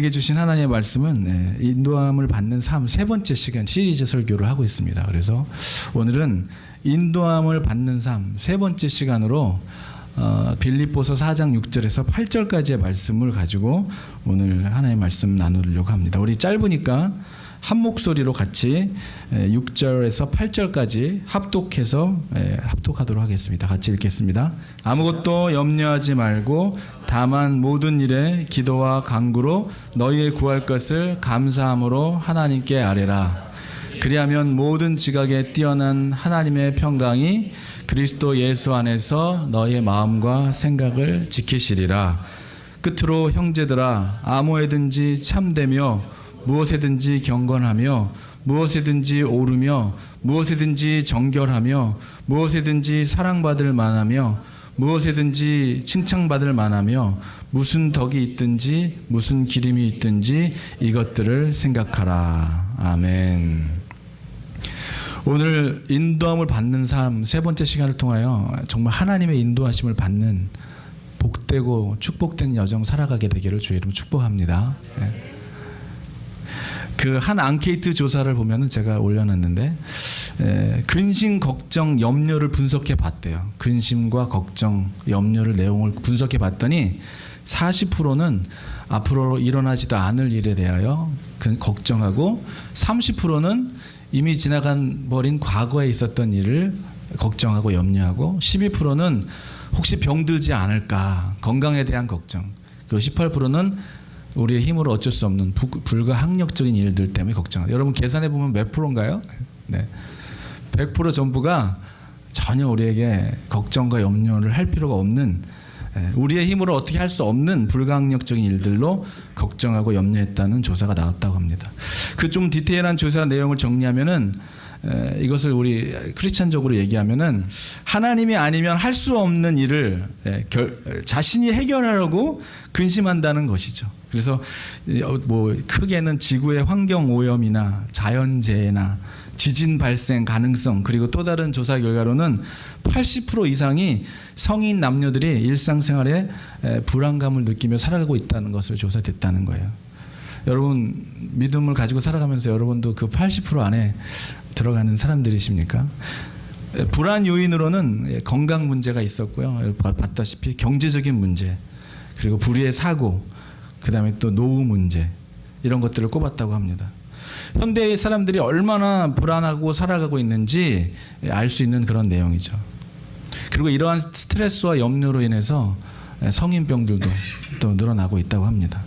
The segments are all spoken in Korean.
우리에게 주신 하나님의 말씀은 인도함을 받는 삶 세 번째 시간 시리즈 설교를 하고 있습니다. 그래서 오늘은 인도함을 받는 삶 세 번째 시간으로 빌립보서 4장 6절에서 8절까지의 말씀을 가지고 오늘 하나님의 말씀 나누려고 합니다. 우리 짧으니까 한 목소리로 같이 6절에서 8절까지 합독하도록 하겠습니다. 같이 읽겠습니다. 아무것도 염려하지 말고 다만 모든 일에 기도와 간구로 너희의 구할 것을 감사함으로 하나님께 아뢰라. 그리하면 모든 지각에 뛰어난 하나님의 평강이 그리스도 예수 안에서 너희의 마음과 생각을 지키시리라. 끝으로 형제들아, 아무에든지 참되며 무엇에든지 경건하며 무엇에든지 오르며 무엇에든지 정결하며 무엇에든지 사랑받을 만하며 무엇에든지 칭찬받을 만하며 무슨 덕이 있든지 무슨 기림이 있든지 이것들을 생각하라. 아멘. 오늘 인도함을 받는 삶 세 번째 시간을 통하여 정말 하나님의 인도하심을 받는 복되고 축복된 여정 살아가게 되기를 주의 이름으로 축복합니다. 네. 그 한 앙케이트 조사를 보면은 제가 올려놨는데 근심, 걱정, 염려를 분석해 봤대요. 근심과 걱정, 염려를 내용을 분석해 봤더니 40%는 앞으로 일어나지도 않을 일에 대하여 걱정하고 30%는 이미 버린 과거에 있었던 일을 걱정하고 염려하고 12%는 혹시 병들지 않을까 건강에 대한 걱정, 그리고 18%는 우리의 힘으로 어쩔 수 없는 불가항력적인 일들 때문에 걱정하다. 여러분 계산해 보면 몇 프로인가요? 네, 100% 전부가 전혀 우리에게 걱정과 염려를 할 필요가 없는, 우리의 힘으로 어떻게 할 수 없는 불가항력적인 일들로 걱정하고 염려했다는 조사가 나왔다고 합니다. 그 좀 디테일한 조사 내용을 정리하면은 이것을 우리 크리스찬적으로 얘기하면은 하나님이 아니면 할 수 없는 일을 자신이 해결하려고 근심한다는 것이죠. 그래서 뭐 크게는 지구의 환경 오염이나 자연재해나 지진 발생 가능성, 그리고 또 다른 조사 결과로는 80% 이상이 성인 남녀들이 일상생활에 불안감을 느끼며 살아가고 있다는 것을 조사됐다는 거예요. 여러분 믿음을 가지고 살아가면서 여러분도 그 80% 안에 들어가는 사람들이십니까? 불안 요인으로는 건강 문제가 있었고요. 봤다시피 경제적인 문제, 그리고 불의의 사고, 그 다음에 또 노후 문제, 이런 것들을 꼽았다고 합니다. 현대의 사람들이 얼마나 불안하고 살아가고 있는지 알 수 있는 그런 내용이죠. 그리고 이러한 스트레스와 염려로 인해서 성인병들도 또 늘어나고 있다고 합니다.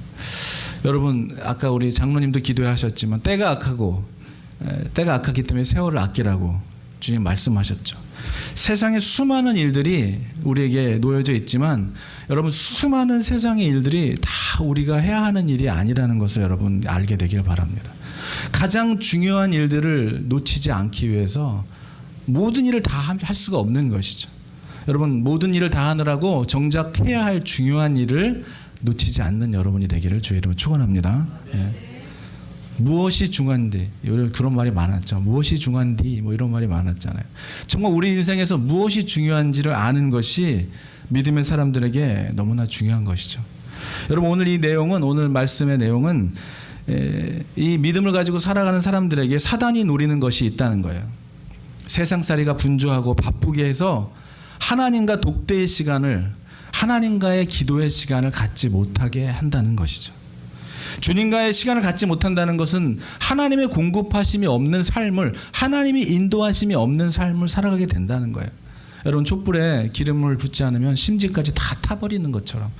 여러분 아까 우리 장로님도 기도하셨지만 때가 악하기 때문에 세월을 아끼라고 주님 말씀하셨죠. 세상에 수많은 일들이 우리에게 놓여져 있지만 여러분 수많은 세상의 일들이 다 우리가 해야 하는 일이 아니라는 것을 여러분 알게 되길 바랍니다. 가장 중요한 일들을 놓치지 않기 위해서 모든 일을 다 할 수가 없는 것이죠. 여러분 모든 일을 다 하느라고 정작 해야 할 중요한 일을 놓치지 않는 여러분이 되기를 주의 이름으로 축원합니다. 예. 무엇이 중요한디, 그런 말이 많았죠. 무엇이 중요한디, 뭐 이런 말이 많았잖아요. 정말 우리 인생에서 무엇이 중요한지를 아는 것이 믿음의 사람들에게 너무나 중요한 것이죠. 여러분 오늘 말씀의 내용은 이 믿음을 가지고 살아가는 사람들에게 사단이 노리는 것이 있다는 거예요. 세상살이가 분주하고 바쁘게 해서 하나님과 독대의 시간을, 하나님과의 기도의 시간을 갖지 못하게 한다는 것이죠. 주님과의 시간을 갖지 못한다는 것은 하나님의 공급하심이 없는 삶을, 하나님이 인도하심이 없는 삶을 살아가게 된다는 거예요. 여러분 촛불에 기름을 붓지 않으면 심지까지 다 타버리는 것처럼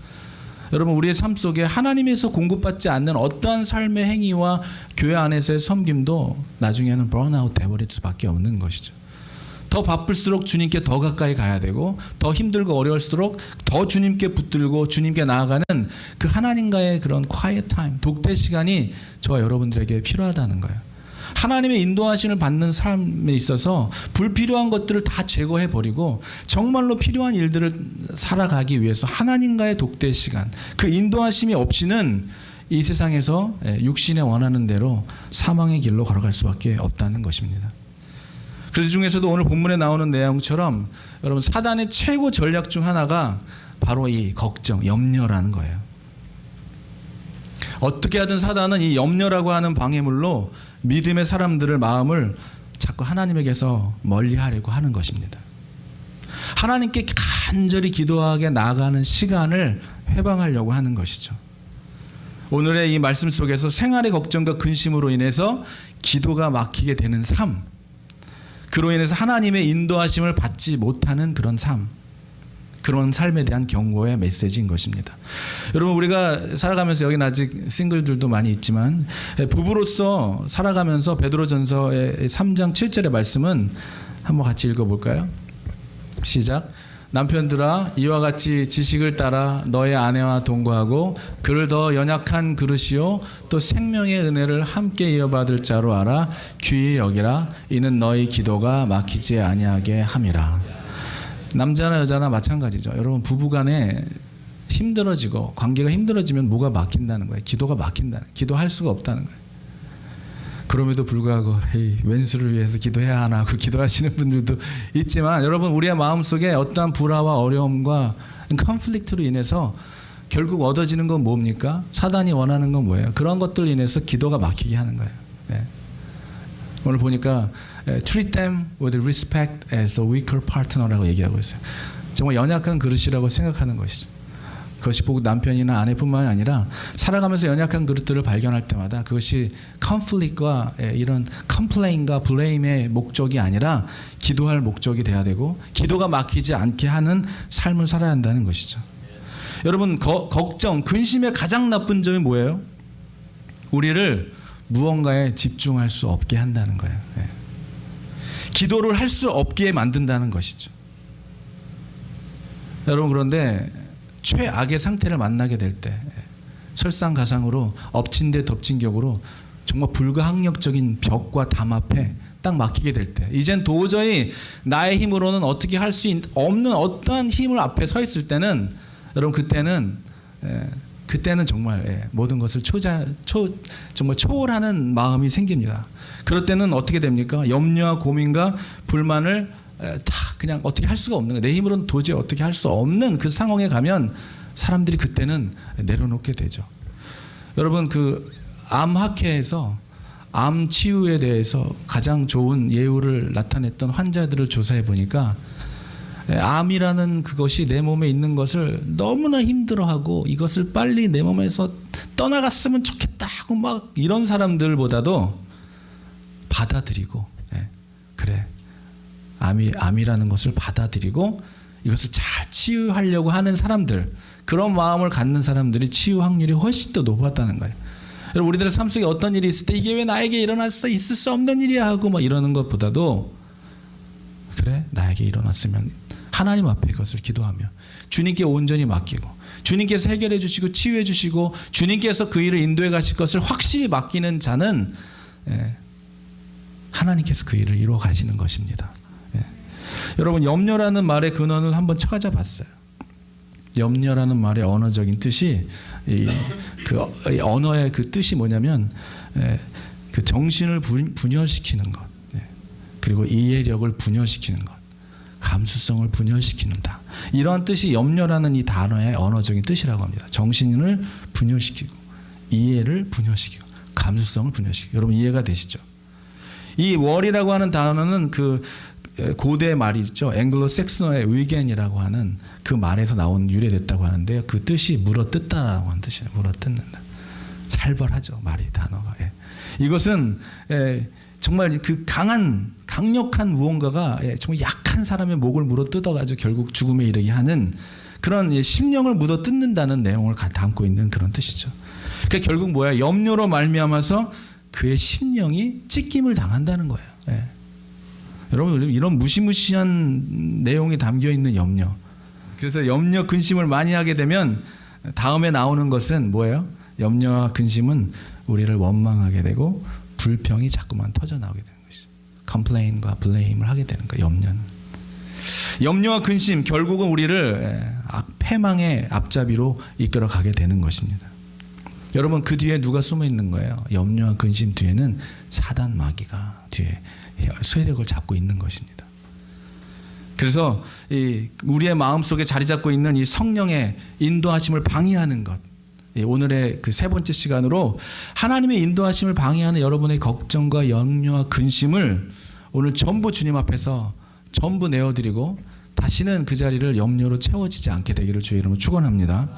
여러분 우리의 삶 속에 하나님에서 공급받지 않는 어떠한 삶의 행위와 교회 안에서의 섬김도 나중에는 번아웃 돼버릴 수밖에 없는 것이죠. 더 바쁠수록 주님께 더 가까이 가야 되고, 더 힘들고 어려울수록 더 주님께 붙들고 주님께 나아가는 그 하나님과의 그런 quiet time, 독대 시간이 저와 여러분들에게 필요하다는 거예요. 하나님의 인도하심을 받는 삶에 있어서 불필요한 것들을 다 제거해 버리고 정말로 필요한 일들을 살아가기 위해서 하나님과의 독대 시간, 그 인도하심이 없이는 이 세상에서 육신에 원하는 대로 사망의 길로 걸어갈 수밖에 없다는 것입니다. 그래서 중에서도 오늘 본문에 나오는 내용처럼 여러분 사단의 최고 전략 중 하나가 바로 이 걱정, 염려라는 거예요. 어떻게 하든 사단은 이 염려라고 하는 방해물로 믿음의 사람들의 마음을 자꾸 하나님에게서 멀리하려고 하는 것입니다. 하나님께 간절히 기도하게 나아가는 시간을 회방하려고 하는 것이죠. 오늘의 이 말씀 속에서 생활의 걱정과 근심으로 인해서 기도가 막히게 되는 삶, 그로 인해서 하나님의 인도하심을 받지 못하는 그런 삶, 그런 삶에 대한 경고의 메시지인 것입니다. 여러분, 우리가 살아가면서 여기는 아직 싱글들도 많이 있지만 부부로서 살아가면서 베드로전서의 3장 7절의 말씀은 한번 같이 읽어볼까요? 시작. 남편들아, 이와 같이 지식을 따라 너의 아내와 동거하고 그를 더 연약한 그릇이요 또 생명의 은혜를 함께 이어받을 자로 알아 귀히 여기라. 이는 너희 기도가 막히지 아니하게 함이라. 남자나 여자나 마찬가지죠. 여러분, 부부간에 힘들어지고 관계가 힘들어지면 뭐가 막힌다는 거예요. 기도가 막힌다는 거예요. 기도할 수가 없다는 거예요. 그럼에도 불구하고 에이, 왼수를 위해서 기도해야 하나 하고 기도하시는 분들도 있지만, 여러분, 우리의 마음속에 어떠한 불화와 어려움과 컨플릭트로 인해서 결국 얻어지는 건 뭡니까? 사단이 원하는 건 뭐예요? 그런 것들로 인해서 기도가 막히게 하는 거예요. 네. 오늘 보니까 treat them with respect as a weaker partner라고 얘기하고 있어요. 정말 연약한 그릇이라고 생각하는 것이죠. 그것이 꼭 남편이나 아내뿐만 아니라 살아가면서 연약한 그릇들을 발견할 때마다 그것이 컨플릭트와 이런 컴플레인과 블레임의 목적이 아니라 기도할 목적이 돼야 되고, 기도가 막히지 않게 하는 삶을 살아야 한다는 것이죠. 여러분, 걱정, 근심의 가장 나쁜 점이 뭐예요? 우리를 무언가에 집중할 수 없게 한다는 거예요. 기도를 할 수 없게 만든다는 것이죠. 여러분, 그런데 최악의 상태를 만나게 될 때, 설상가상으로 엎친 데 덮친 격으로 정말 불가항력적인 벽과 담 앞에 딱 막히게 될 때, 이젠 도저히 나의 힘으로는 어떻게 할 수 없는 어떠한 힘을 앞에 서 있을 때는, 여러분, 그때는 정말 모든 것을 정말 초월하는 마음이 생깁니다. 그럴 때는 어떻게 됩니까? 염려와 고민과 불만을 다 그냥 어떻게 할 수가 없는 거예요. 내 힘으로는 도저히 어떻게 할 수 없는 그 상황에 가면 사람들이 그때는 내려놓게 되죠. 여러분, 그 암학회에서 암 치유에 대해서 가장 좋은 예후를 나타냈던 환자들을 조사해 보니까 암이라는 그것이 내 몸에 있는 것을 너무나 힘들어하고 이것을 빨리 내 몸에서 떠나갔으면 좋겠다 하고 막 이런 사람들보다도 받아들이고, 그래, 암이라는 것을 받아들이고 이것을 잘 치유하려고 하는 사람들, 그런 마음을 갖는 사람들이 치유 확률이 훨씬 더 높았다는 거예요. 여러분, 우리들의 삶 속에 어떤 일이 있을 때 이게 왜 나에게 일어났어? 있을 수 없는 일이야 하고 막 이러는 것보다도, 그래, 나에게 일어났으면 하나님 앞에 이것을 기도하며 주님께 온전히 맡기고 주님께서 해결해 주시고 치유해 주시고 주님께서 그 일을 인도해 가실 것을 확실히 맡기는 자는 하나님께서 그 일을 이루어 가시는 것입니다. 여러분, 염려라는 말의 근원을 한번 찾아봤어요. 염려라는 말의 언어적인 뜻이 이 언어의 그 뜻이 뭐냐면 그 정신을 분열시키는 것, 그리고 이해력을 분열시키는 것, 감수성을 분열시키는다. 이러한 뜻이 염려라는 이 단어의 언어적인 뜻이라고 합니다. 정신을 분열시키고 이해를 분열시키고 감수성을 분열시키고. 여러분, 이해가 되시죠? 이 월이라고 하는 단어는 그 고대 말이죠. 앵글로색슨어의 의견이라고 하는 그 말에서 나온 유래됐다고 하는데요. 그 뜻이 물어뜯다라고 하는 뜻이에요. 물어뜯는다. 살벌하죠, 말이, 단어가. 이것은 정말 그 강력한 무언가가 정말 약한 사람의 목을 물어뜯어가지고 결국 죽음에 이르게 하는 그런 심령을 물어뜯는다는 내용을 담고 있는 그런 뜻이죠. 그러니까 결국 뭐야? 염려로 말미암아서 그의 심령이 찢김을 당한다는 거예요. 여러분, 이런 무시무시한 내용이 담겨 있는 염려. 그래서 염려, 근심을 많이 하게 되면 다음에 나오는 것은 뭐예요? 염려와 근심은 우리를 원망하게 되고 불평이 자꾸만 터져 나오게 되는 것이죠. 컴플레인과 블레임을 하게 되는 거예요. 염려는. 염려와 근심, 결국은 우리를 패망의 앞잡이로 이끌어 가게 되는 것입니다. 여러분, 그 뒤에 누가 숨어 있는 거예요? 염려와 근심 뒤에는 사단 마귀가 뒤에 세력을 잡고 있는 것입니다. 그래서 우리의 마음속에 자리 잡고 있는 이 성령의 인도하심을 방해하는 것, 오늘의 그 세 번째 시간으로 하나님의 인도하심을 방해하는 여러분의 걱정과 염려와 근심을 오늘 전부 주님 앞에서 전부 내어드리고 다시는 그 자리를 염려로 채워지지 않게 되기를 주의 이름으로 축원합니다.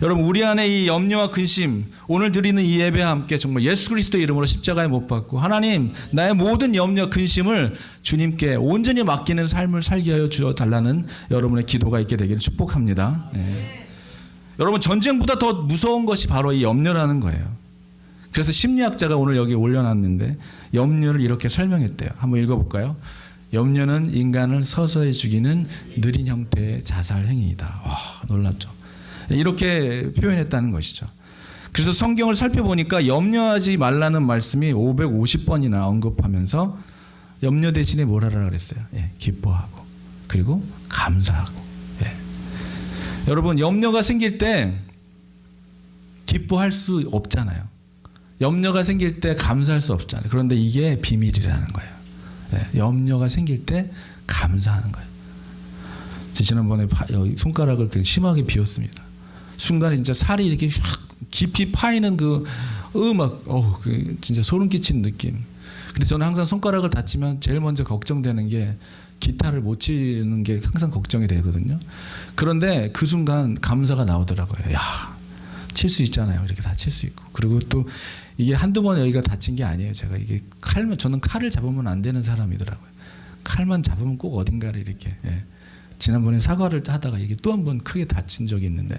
여러분, 우리 안에 이 염려와 근심, 오늘 드리는 이 예배와 함께 정말 예수 그리스도의 이름으로 십자가에 못 박고 하나님, 나의 모든 염려 근심을 주님께 온전히 맡기는 삶을 살게 하여 주어 달라는 여러분의 기도가 있게 되기를 축복합니다. 여러분, 전쟁보다 더 무서운 것이 바로 이 염려라는 거예요. 그래서 심리학자가 오늘 여기 올려놨는데 염려를 이렇게 설명했대요. 한번 읽어볼까요? 염려는 인간을 서서히 죽이는 느린 형태의 자살 행위이다. 와, 놀랍죠. 이렇게 표현했다는 것이죠. 그래서 성경을 살펴보니까 염려하지 말라는 말씀이 550번이나 언급하면서 염려 대신에 뭘 하라 그랬어요? 기뻐하고 그리고 감사하고. 여러분, 염려가 생길 때 기뻐할 수 없잖아요. 염려가 생길 때 감사할 수 없잖아요. 그런데 이게 비밀이라는 거예요. 염려가 생길 때 감사하는 거예요. 지난번에 손가락을 심하게 비웠습니다. 순간에 진짜 살이 이렇게 확 깊이 파이는 그 음악, 진짜 소름 끼치는 느낌. 근데 저는 항상 손가락을 다치면 제일 먼저 걱정되는 게 기타를 못 치는 게 항상 걱정이 되거든요. 그런데 그 순간 감사가 나오더라고요. 야, 칠 수 있잖아요. 이렇게 다 칠 수 있고. 그리고 또 이게 한두 번 여기가 다친 게 아니에요. 제가 이게 저는 칼을 잡으면 안 되는 사람이더라고요. 칼만 잡으면 꼭 어딘가를 이렇게. 지난번에 사과를 하다가 이게 또 한 번 크게 다친 적이 있는데,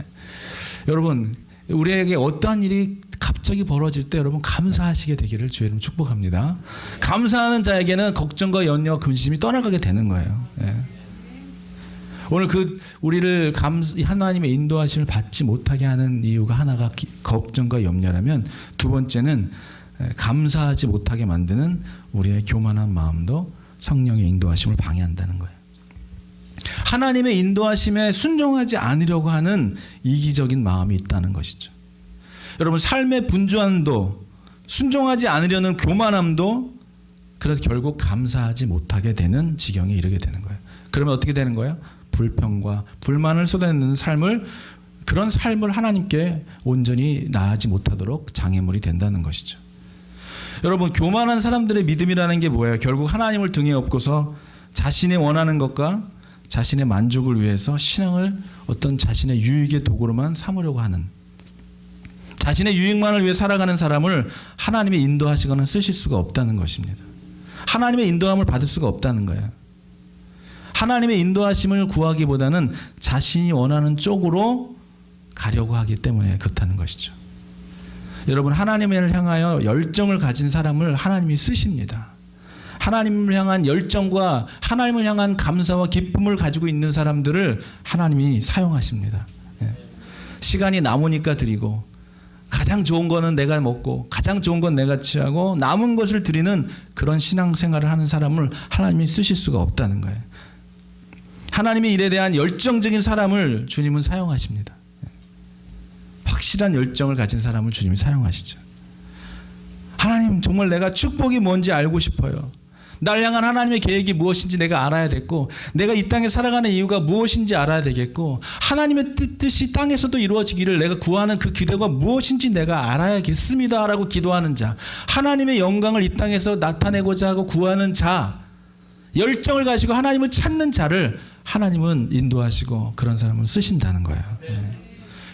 여러분, 우리에게 어떠한 일이 갑자기 벌어질 때 여러분 감사하시게 되기를 주의 이름으로 축복합니다. 감사하는 자에게는 걱정과 염려와 근심이 떠나가게 되는 거예요. 오늘 우리를 하나님의 인도하심을 받지 못하게 하는 이유가 하나가 걱정과 염려라면, 두 번째는 감사하지 못하게 만드는 우리의 교만한 마음도 성령의 인도하심을 방해한다는 거예요. 하나님의 인도하심에 순종하지 않으려고 하는 이기적인 마음이 있다는 것이죠. 여러분, 삶의 분주함도, 순종하지 않으려는 교만함도 그래서 결국 감사하지 못하게 되는 지경에 이르게 되는 거예요. 그러면 어떻게 되는 거예요? 불평과 불만을 쏟아내는 삶을, 그런 삶을 하나님께 온전히 나아지 못하도록 장애물이 된다는 것이죠. 여러분, 교만한 사람들의 믿음이라는 게 뭐예요? 결국 하나님을 등에 업고서 자신의 원하는 것과 자신의 만족을 위해서 신앙을 어떤 자신의 유익의 도구로만 삼으려고 하는, 자신의 유익만을 위해 살아가는 사람을 하나님의 인도하시거나 쓰실 수가 없다는 것입니다. 하나님의 인도함을 받을 수가 없다는 거예요. 하나님의 인도하심을 구하기보다는 자신이 원하는 쪽으로 가려고 하기 때문에 그렇다는 것이죠. 여러분, 하나님을 향하여 열정을 가진 사람을 하나님이 쓰십니다. 하나님을 향한 열정과 하나님을 향한 감사와 기쁨을 가지고 있는 사람들을 하나님이 사용하십니다. 시간이 남으니까 드리고, 가장 좋은 거는 내가 먹고 가장 좋은 건 내가 취하고 남은 것을 드리는 그런 신앙생활을 하는 사람을 하나님이 쓰실 수가 없다는 거예요. 하나님의 일에 대한 열정적인 사람을 주님은 사용하십니다. 확실한 열정을 가진 사람을 주님이 사용하시죠. 하나님, 정말 내가 축복이 뭔지 알고 싶어요. 날 향한 하나님의 계획이 무엇인지 내가 알아야 됐고, 내가 이 땅에 살아가는 이유가 무엇인지 알아야 되겠고, 하나님의 뜻이 땅에서도 이루어지기를 내가 구하는 그 기도가 무엇인지 내가 알아야겠습니다 라고 기도하는 자, 하나님의 영광을 이 땅에서 나타내고자 하고 구하는 자, 열정을 가지고 하나님을 찾는 자를 하나님은 인도하시고 그런 사람을 쓰신다는 거예요.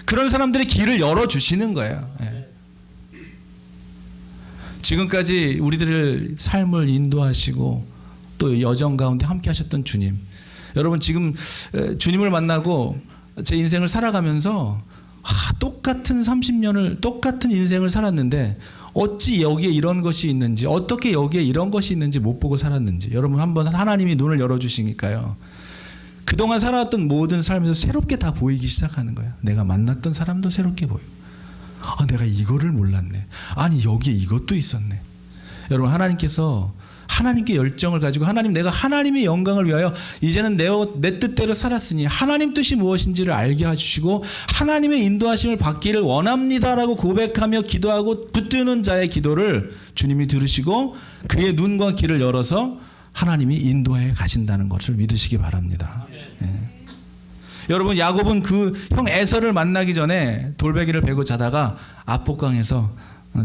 그런 사람들의 길을 열어주시는 거예요. 지금까지 우리들을 삶을 인도하시고 또 여정 가운데 함께 하셨던 주님, 여러분, 지금 주님을 만나고 제 인생을 살아가면서 똑같은 30년을 똑같은 인생을 살았는데 어찌 여기에 이런 것이 있는지, 어떻게 여기에 이런 것이 있는지 못 보고 살았는지, 여러분, 한번 하나님이 눈을 열어주시니까요, 그동안 살아왔던 모든 삶에서 새롭게 다 보이기 시작하는 거예요. 내가 만났던 사람도 새롭게 보이고, 내가 이거를 몰랐네. 아니, 여기에 이것도 있었네. 여러분, 하나님께서 하나님께 열정을 가지고, 하나님, 내가 하나님의 영광을 위하여 이제는 내 뜻대로 살았으니 하나님 뜻이 무엇인지를 알게 해주시고 하나님의 인도하심을 받기를 원합니다라고 고백하며 기도하고 붙드는 자의 기도를 주님이 들으시고 그의 눈과 귀를 열어서 하나님이 인도해 가신다는 것을 믿으시기 바랍니다. 여러분 야곱은 그 형 에서를 만나기 전에 돌베개를 베고 자다가 압복강에서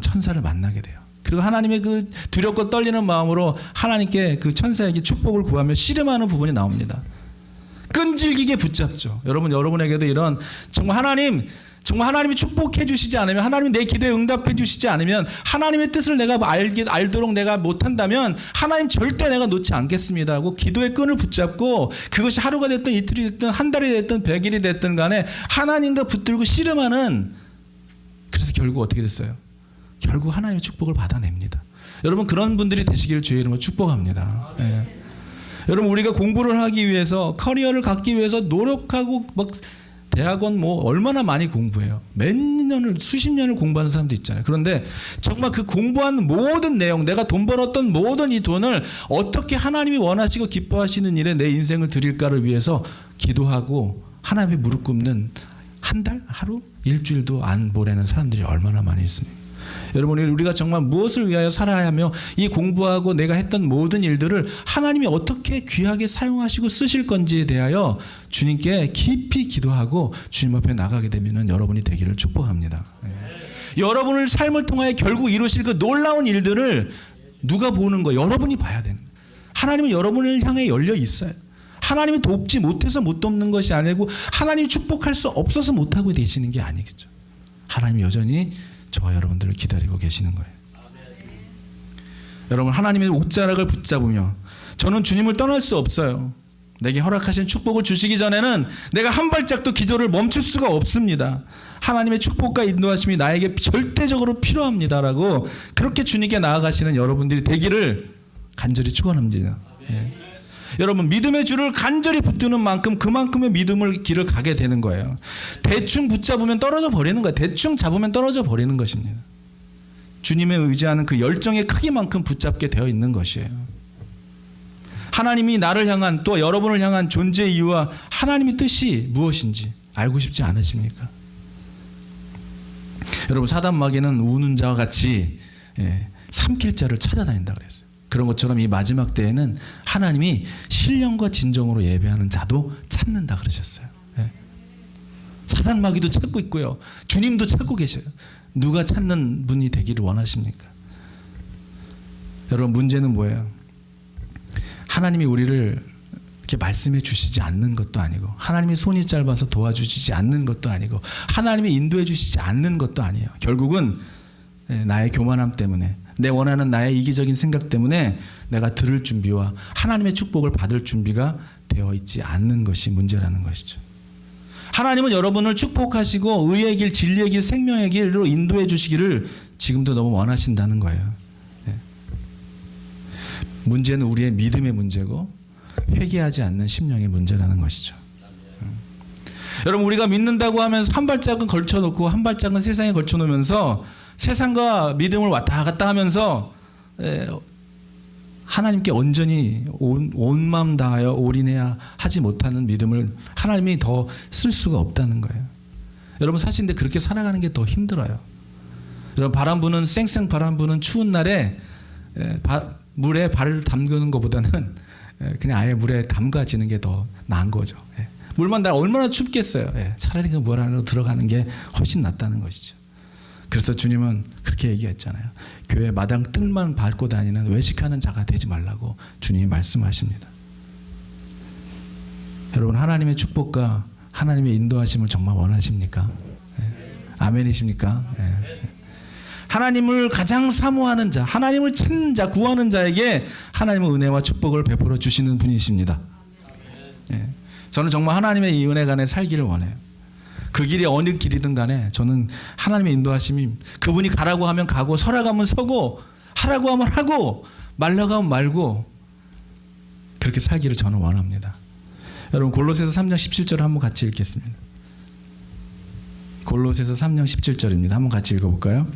천사를 만나게 돼요. 그리고 하나님의 그 두렵고 떨리는 마음으로 하나님께 그 천사에게 축복을 구하며 씨름하는 부분이 나옵니다. 끈질기게 붙잡죠. 여러분에게도 이런 정말 하나님이 축복해 주시지 않으면, 하나님이 내 기도에 응답해 주시지 않으면, 하나님의 뜻을 내가 알도록 내가 못한다면 하나님 절대 내가 놓지 않겠습니다 하고 기도의 끈을 붙잡고, 그것이 하루가 됐든 이틀이 됐든 한 달이 됐든 100일이 됐든 간에 하나님과 붙들고 씨름하는, 그래서 결국 어떻게 됐어요? 결국 하나님의 축복을 받아냅니다. 여러분 그런 분들이 되시기를 주의 이름으로 축복합니다. 예. 여러분 우리가 공부를 하기 위해서, 커리어를 갖기 위해서 노력하고 막 대학원 뭐 얼마나 많이 공부해요. 몇 년을, 수십 년을 공부하는 사람도 있잖아요. 그런데 정말 그 공부한 모든 내용, 내가 돈 벌었던 모든 이 돈을 어떻게 하나님이 원하시고 기뻐하시는 일에 내 인생을 드릴까를 위해서 기도하고 하나님의 무릎 꿇는 한 달, 하루, 일주일도 안 보내는 사람들이 얼마나 많이 있습니까? 여러분 우리가 정말 무엇을 위하여 살아야 하며, 이 공부하고 내가 했던 모든 일들을 하나님이 어떻게 귀하게 사용하시고 쓰실 건지에 대하여 주님께 깊이 기도하고 주님 앞에 나가게 되면 여러분이 되기를 축복합니다. 여러분을 삶을 통하여 결국 이루실 그 놀라운 일들을 누가 보는 거예요? 여러분이 봐야 되는 거예요. 하나님은 여러분을 향해 열려 있어요. 하나님이 돕지 못해서 못 돕는 것이 아니고 하나님이 축복할 수 없어서 못하고 계시는 게 아니겠죠. 하나님이 여전히 저와 여러분들을 기다리고 계시는 거예요. 여러분 하나님의 옷자락을 붙잡으며, 저는 주님을 떠날 수 없어요. 내게 허락하신 축복을 주시기 전에는 내가 한 발짝도 기도를 멈출 수가 없습니다. 하나님의 축복과 인도하심이 나에게 절대적으로 필요합니다라고 그렇게 주님께 나아가시는 여러분들이 되기를 간절히 축원합니다. 예. 여러분 믿음의 줄을 간절히 붙드는 만큼 그만큼의 믿음을 길을 가게 되는 거예요. 대충 붙잡으면 떨어져 버리는 거예요. 대충 잡으면 떨어져 버리는 것입니다. 주님의 의지하는 그 열정의 크기만큼 붙잡게 되어 있는 것이에요. 하나님이 나를 향한, 또 여러분을 향한 존재의 이유와 하나님의 뜻이 무엇인지 알고 싶지 않으십니까? 여러분 사단 마귀는 우는 자와 같이 삼킬 자를 찾아다닌다 그랬어요. 그런 것처럼 이 마지막 때에는 하나님이 신령과 진정으로 예배하는 자도 찾는다 그러셨어요. 사단 마귀도 찾고 있고요, 주님도 찾고 계셔요. 누가 찾는 분이 되기를 원하십니까? 여러분 문제는 뭐예요? 하나님이 우리를 이렇게 말씀해 주시지 않는 것도 아니고, 하나님이 손이 짧아서 도와주시지 않는 것도 아니고, 하나님이 인도해 주시지 않는 것도 아니에요. 결국은 나의 교만함 때문에, 내 원하는 나의 이기적인 생각 때문에 내가 들을 준비와 하나님의 축복을 받을 준비가 되어 있지 않는 것이 문제라는 것이죠. 하나님은 여러분을 축복하시고 의의 길, 진리의 길, 생명의 길로 인도해 주시기를 지금도 너무 원하신다는 거예요. 문제는 우리의 믿음의 문제고 회개하지 않는 심령의 문제라는 것이죠. 여러분 우리가 믿는다고 하면서 한 발짝은 걸쳐놓고 한 발짝은 세상에 걸쳐놓으면서 세상과 믿음을 왔다 갔다 하면서 하나님께 온전히 온 마음 다하여 올인해야 하지 못하는 믿음을 하나님이 더 쓸 수가 없다는 거예요. 여러분 사실 근데 그렇게 살아가는 게 더 힘들어요. 여러분 바람 부는, 쌩쌩 바람 부는 추운 날에 물에 발을 담그는 것보다는 그냥 아예 물에 담가지는 게 더 나은 거죠. 물만 다 얼마나 춥겠어요. 차라리 그 물 안으로 들어가는 게 훨씬 낫다는 것이죠. 그래서 주님은 그렇게 얘기했잖아요. 교회 마당 뜰만 밟고 다니는 외식하는 자가 되지 말라고 주님이 말씀하십니다. 여러분 하나님의 축복과 하나님의 인도하심을 정말 원하십니까? 아멘이십니까? 하나님을 가장 사모하는 자, 하나님을 찾는 자, 구하는 자에게 하나님은 은혜와 축복을 베풀어 주시는 분이십니다. 저는 정말 하나님의 이 은혜 간에 살기를 원해요. 그 길이 어느 길이든 간에 저는 하나님의 인도하심이, 그분이 가라고 하면 가고, 서라고 하면 서고, 하라고 하면 하고, 말라고 하면 말고, 그렇게 살기를 저는 원합니다. 여러분 골로새서 3장 17절을 한번 같이 읽겠습니다. 골로새서 3장 17절입니다. 한번 같이 읽어볼까요?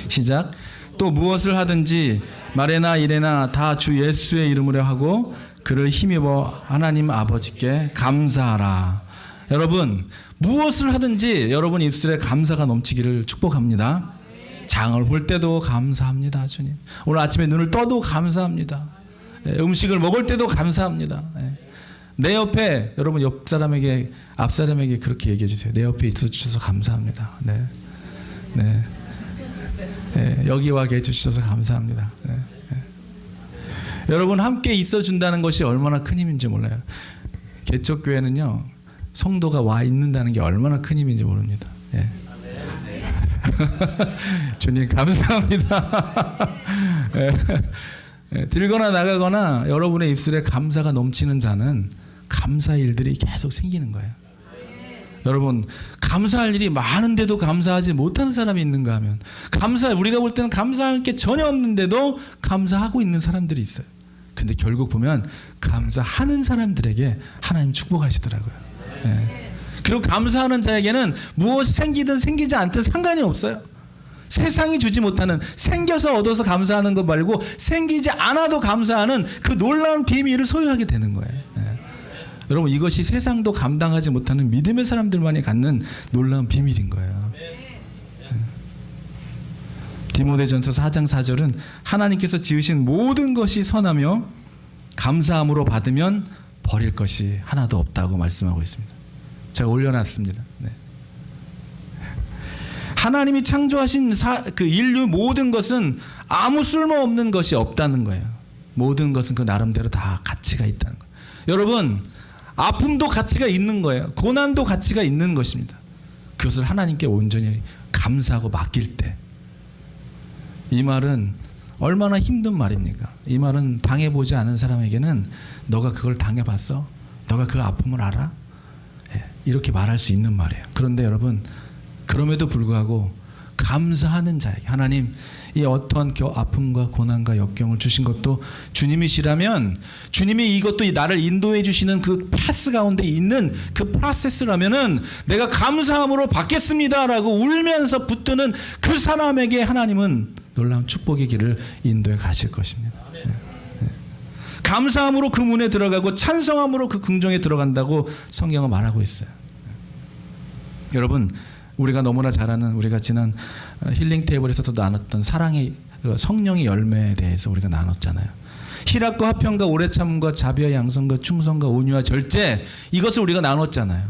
시작. 또 무엇을 하든지 말에나 일에나 다 주 예수의 이름으로 하고 그를 힘입어 하나님 아버지께 감사하라. 여러분 무엇을 하든지 여러분 입술에 감사가 넘치기를 축복합니다. 장을 볼 때도 감사합니다. 주님. 오늘 아침에 눈을 떠도 감사합니다. 음식을 먹을 때도 감사합니다. 내 옆에 여러분 옆 사람에게 앞 사람에게 그렇게 얘기해 주세요. 내 옆에 있어 주셔서 감사합니다. 네. 네. 네. 여기 와 계셔 주셔서 감사합니다. 네. 네. 여러분 함께 있어 준다는 것이 얼마나 큰 힘인지 몰라요. 개척교회는요. 성도가 와 있는다는 게 얼마나 큰 힘인지 모릅니다. 네. 주님 감사합니다. 네. 들거나 나가거나 여러분의 입술에 감사가 넘치는 자는 감사 일들이 계속 생기는 거예요. 여러분 감사할 일이 많은데도 감사하지 못하는 사람이 있는가 하면 우리가 볼 때는 감사할 게 전혀 없는데도 감사하고 있는 사람들이 있어요. 근데 결국 보면 감사하는 사람들에게 하나님 축복하시더라고요. 네. 그리고 감사하는 자에게는 무엇이 생기든 생기지 않든 상관이 없어요. 세상이 주지 못하는 생겨서 얻어서 감사하는 것 말고 생기지 않아도 감사하는 그 놀라운 비밀을 소유하게 되는 거예요. 네. 여러분 이것이 세상도 감당하지 못하는 믿음의 사람들만이 갖는 놀라운 비밀인 거예요. 네. 디모데전서 4장 4절은 하나님께서 지으신 모든 것이 선하며 감사함으로 받으면 버릴 것이 하나도 없다고 말씀하고 있습니다. 제가 올려놨습니다. 네. 하나님이 창조하신 그 인류 모든 것은 아무 쓸모없는 것이 없다는 거예요. 모든 것은 그 나름대로 다 가치가 있다는 거예요. 여러분 아픔도 가치가 있는 거예요. 고난도 가치가 있는 것입니다. 그것을 하나님께 온전히 감사하고 맡길 때, 이 말은 얼마나 힘든 말입니까? 이 말은 당해보지 않은 사람에게는 너가 그걸 당해봤어? 너가 그 아픔을 알아? 이렇게 말할 수 있는 말이에요. 그런데 여러분 그럼에도 불구하고 감사하는 자에게 하나님 이 어떠한 아픔과 고난과 역경을 주신 것도 주님이시라면, 주님이 이것도 나를 인도해 주시는 그 패스 가운데 있는 그 프로세스라면은 내가 감사함으로 받겠습니다라고 울면서 붙드는 그 사람에게 하나님은 놀라운 축복의 길을 인도해 가실 것입니다. 네. 네. 감사함으로 그 문에 들어가고 찬송함으로 그 궁정에 들어간다고 성경은 말하고 있어요. 여러분 우리가 너무나 잘 아는, 우리가 지난 힐링 테이블에서도 나눴던 사랑의 성령의 열매에 대해서 우리가 나눴잖아요. 희락과 화평과 오래참과 자비와 양선과 충성과 온유와 절제, 이것을 우리가 나눴잖아요.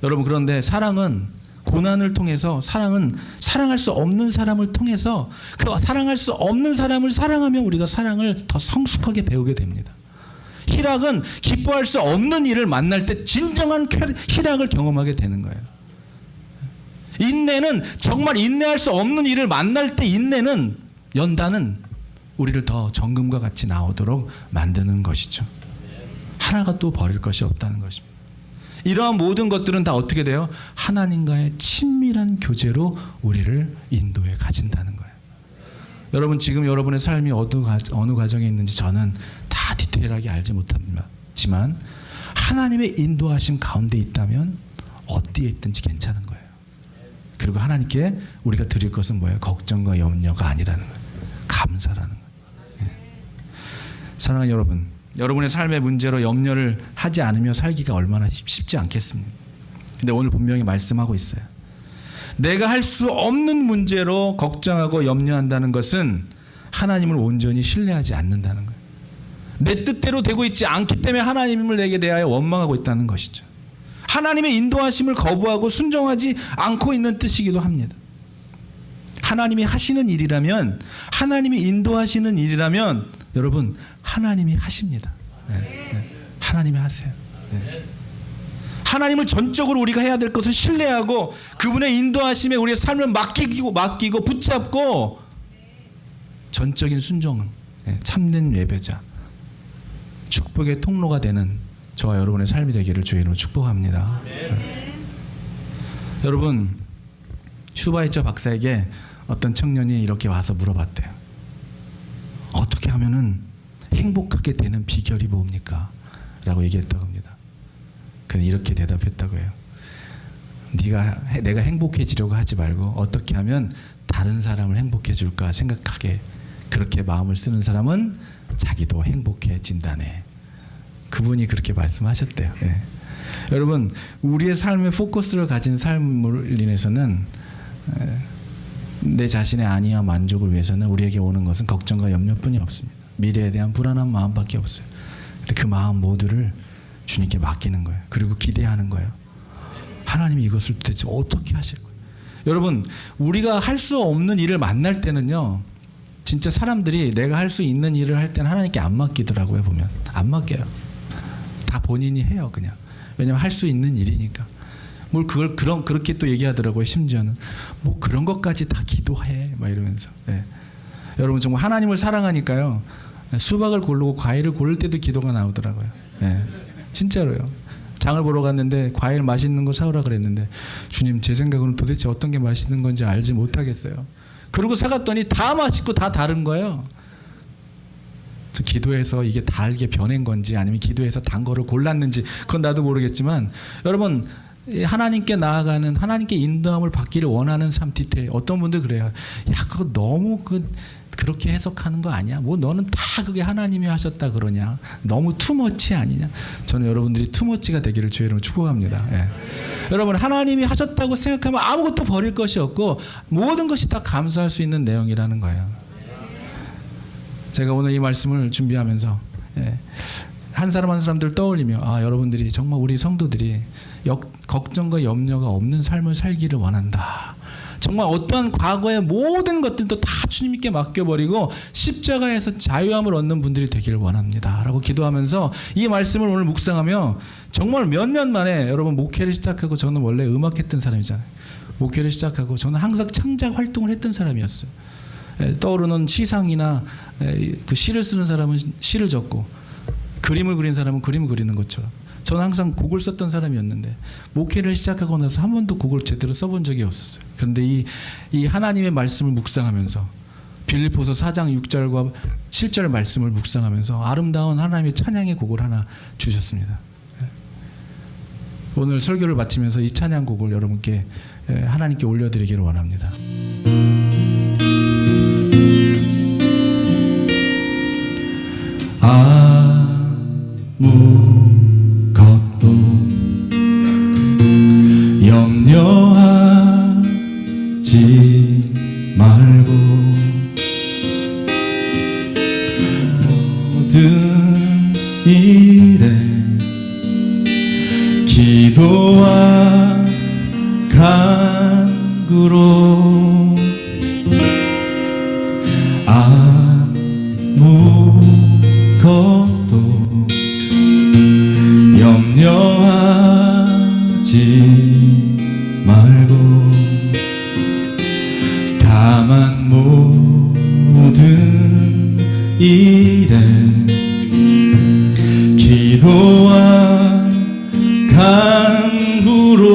여러분 그런데 사랑은 고난을 통해서, 사랑은 사랑할 수 없는 사람을 통해서, 그 사랑할 수 없는 사람을 사랑하면 우리가 사랑을 더 성숙하게 배우게 됩니다. 희락은 기뻐할 수 없는 일을 만날 때 진정한 희락을 경험하게 되는 거예요. 인내는 정말 인내할 수 없는 일을 만날 때 인내는, 연단은 우리를 더 정금과 같이 나오도록 만드는 것이죠. 하나가 또 버릴 것이 없다는 것입니다. 이러한 모든 것들은 다 어떻게 돼요? 하나님과의 친밀한 교제로 우리를 인도해 가진다는 거예요. 여러분 지금 여러분의 삶이 어느 과정에 있는지 저는 다 디테일하게 알지 못하지만 하나님의 인도하심 가운데 있다면 어디에 있든지 괜찮은 거예요. 그리고 하나님께 우리가 드릴 것은 뭐예요? 걱정과 염려가 아니라는 거예요. 감사라는 거예요. 예. 사랑하는 여러분, 여러분의 삶의 문제로 염려를 하지 않으며 살기가 얼마나 쉽지 않겠습니까? 근데 오늘 분명히 말씀하고 있어요. 내가 할 수 없는 문제로 걱정하고 염려한다는 것은 하나님을 온전히 신뢰하지 않는다는 거예요. 내 뜻대로 되고 있지 않기 때문에 하나님을 내게 대하여 원망하고 있다는 것이죠. 하나님의 인도하심을 거부하고 순종하지 않고 있는 뜻이기도 합니다. 하나님이 하시는 일이라면, 하나님이 인도하시는 일이라면 여러분 하나님이 하십니다. 네, 네. 하나님이 하세요. 네. 하나님을 전적으로 우리가 해야 될 것을 신뢰하고 그분의 인도하심에 우리의 삶을 맡기고 붙잡고 전적인 순종, 네, 참된 예배자, 축복의 통로가 되는 저와 여러분의 삶이 되기를 주의 이름으로 축복합니다. 네. 여러분 슈바이처 박사에게 어떤 청년이 이렇게 와서 물어봤대요. 어떻게 하면은 행복하게 되는 비결이 뭡니까? 라고 얘기했다고 합니다. 그는 이렇게 대답했다고 해요. 내가 행복해지려고 하지 말고 어떻게 하면 다른 사람을 행복해 줄까 생각하게, 그렇게 마음을 쓰는 사람은 자기도 행복해진다네. 그분이 그렇게 말씀하셨대요. 네. 여러분 우리의 삶의 포커스를 가진 삶을 인해서는 내 자신의 안위와 만족을 위해서는 우리에게 오는 것은 걱정과 염려뿐이 없습니다. 미래에 대한 불안한 마음밖에 없어요. 근데 그 마음 모두를 주님께 맡기는 거예요. 그리고 기대하는 거예요. 하나님이 이것을 도대체 어떻게 하실 거예요? 여러분, 우리가 할 수 없는 일을 만날 때는요, 진짜 사람들이 내가 할 수 있는 일을 할 때는 하나님께 안 맡기더라고요. 보면 안 맡겨요. 다 본인이 해요. 그냥. 왜냐면 할 수 있는 일이니까. 뭘 그걸 그렇게 또 얘기하더라고요. 심지어는 뭐 그런 것까지 다 기도해 막 이러면서. 네. 여러분, 정말 하나님을 사랑하니까요, 수박을 고르고 과일을 고를 때도 기도가 나오더라고요. 네. 진짜로요. 장을 보러 갔는데 과일 맛있는 거 사오라 그랬는데, 주님, 제 생각으로는 도대체 어떤 게 맛있는 건지 알지 못하겠어요. 그리고 사갔더니 다 맛있고 다 다른 거예요. 기도해서 이게 달게 변한 건지 아니면 기도해서 단 거를 골랐는지 그건 나도 모르겠지만, 여러분, 하나님께 나아가는, 하나님께 인도함을 받기를 원하는 삶 디테일, 어떤 분들 그래요. 야, 그거 너무 그렇게 해석하는 거 아니야? 뭐 너는 다 그게 하나님이 하셨다 그러냐? 너무 투머치 아니냐? 저는 여러분들이 투머치가 되기를 주의 이름으로 축복합니다. 예. 여러분, 하나님이 하셨다고 생각하면 아무것도 버릴 것이 없고 모든 것이 다 감사할 수 있는 내용이라는 거예요. 제가 오늘 이 말씀을 준비하면서 한 사람 한 사람들 떠올리며, 여러분들이 정말 우리 성도들이 걱정과 염려가 없는 삶을 살기를 원한다. 정말 어떠한 과거의 모든 것들도 다 주님께 맡겨버리고 십자가에서 자유함을 얻는 분들이 되기를 원합니다 라고 기도하면서 이 말씀을 오늘 묵상하며, 정말 몇 년 만에 여러분 목회를 시작하고, 저는 원래 음악했던 사람이잖아요. 목회를 시작하고 저는 항상 창작 활동을 했던 사람이었어요. 떠오르는 시상이나 그 시를 쓰는 사람은 시를 적고 그림을 그린 사람은 그림을 그리는 것처럼 저는 항상 곡을 썼던 사람이었는데, 목회를 시작하고 나서 한 번도 곡을 제대로 써본 적이 없었어요. 그런데 이 하나님의 말씀을 묵상하면서, 빌립보서 4장 6절과 7절 말씀을 묵상하면서 아름다운 하나님의 찬양의 곡을 하나 주셨습니다. 오늘 설교를 마치면서 이 찬양곡을 여러분께 하나님께 올려드리기를 원합니다. 아무것도 염려하지 말고 모든 일에 기도와 간구로 아무것도 염려하지 말고 다만 모든 일에 기도와 간구로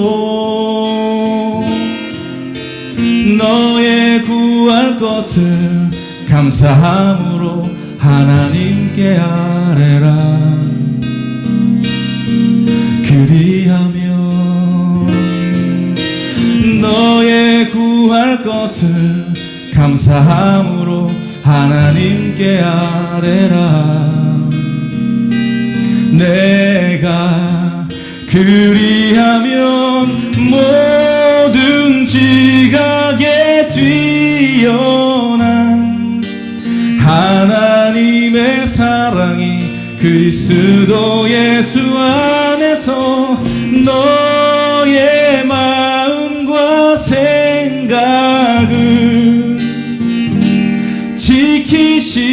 너의 구할 것을 감사함으로 하나님께 아뢰라. 그리하면 너의 구할 것을 감사함으로 하나님께 아뢰라. 내가 그리하면 모든 지각에 뛰어난 하나님의 사랑이 그리스도 예수 안에서 너의 마음과 생각을 지키시리라.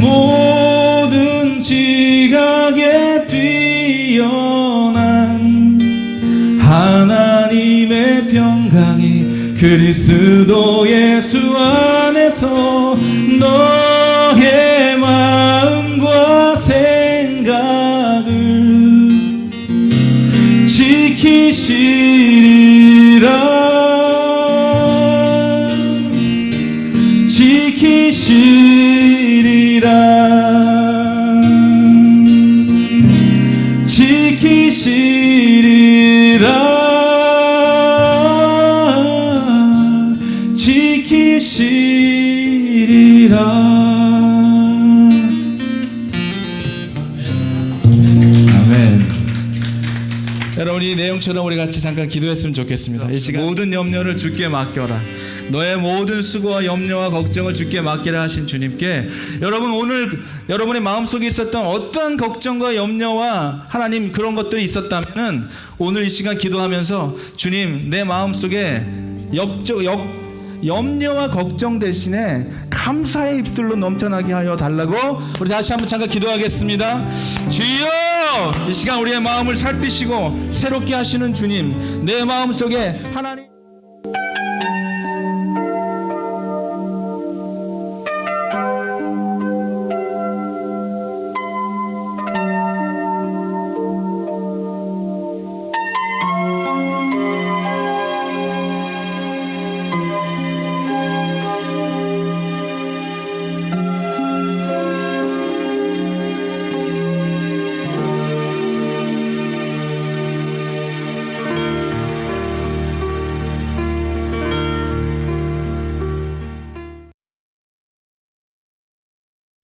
모든 지각에 뛰어난 하나님의 평강이 그리스도 예수 안에서 너의 마음과 생각을 지키시리라. 지키시리라. 지키시리라. 지키시리라. 이 내용처럼 우리 같이 잠깐 기도했으면 좋겠습니다. 이 시간 모든 염려를 주께 맡겨라. 너의 모든 수고와 염려와 걱정을 주께 맡기라 하신 주님께 여러분 오늘 여러분의 마음속에 있었던 어떠한 걱정과 염려와 하나님 그런 것들이 있었다면은 오늘 이 시간 기도하면서 주님 내 마음속에 염려와 걱정 대신에 감사의 입술로 넘쳐나게 하여 달라고 우리 다시 한번 잠깐 기도하겠습니다. 주여 이 시간 우리의 마음을 살피시고 새롭게 하시는 주님 내 마음속에 하나님